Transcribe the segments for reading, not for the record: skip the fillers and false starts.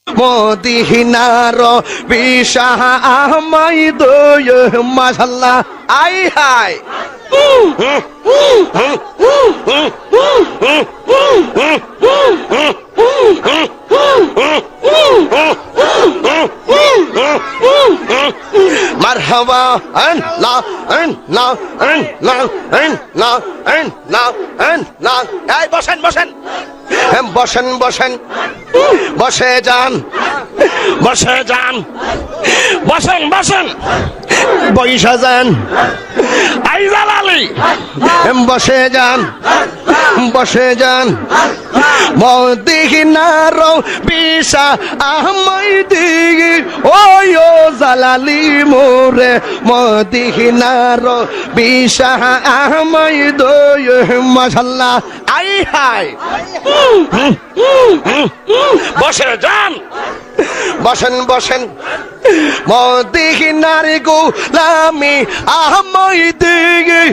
মদিনার বিশাহ আমাই দয় মাশাআল্লাহ আই হাই মারহাবা আল্লাহ আল্লাহ আল্লাহ আল্লাহ আল্লাহ আল্লাহ এই বসেন বসেন বসেন বসেন বসে যান বসে যান বসেন বসেন বৈশা যান আইজাল আলী বসে যান বসে যান মদিনার বিশা আহমাই দিগি ওই ও জালালি মোরে মদিনার বিশা আহমাই দয় মাশাআল্লাহ আই হাই বসে যান বসেন বসেন মদিনার গোলামি আহমাই দিগি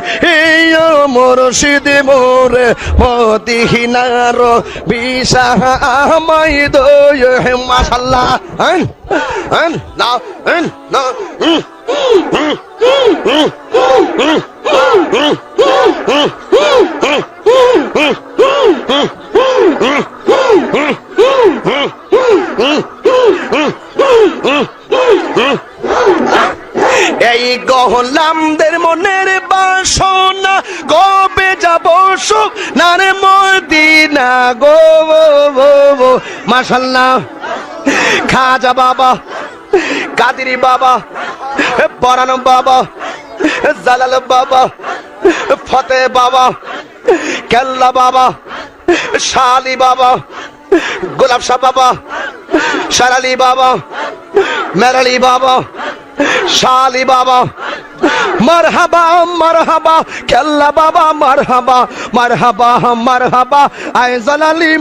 ও মুর্শিদ মোরে মদিনার বিশা আহমাই দয় মাশাআল্লাহ না না এই গোলামদের মনের বাসনা কবে যাব সুখ নারে মদিনা গো মাশাআল্লাহ খাজা বাবা কাদেরি বাবা পরাণ বাবা জালাল বাবা ফতে বাবা কেল্লা বাবা শালি বাবা গোলাপ শাহ বাবা শারালি বাবা মেরালি বাবা শালি বাবা মারহাবা মারহাবা কেল্লা বাবা মারহাবা মারহাবা মারহাবা আয় জালালি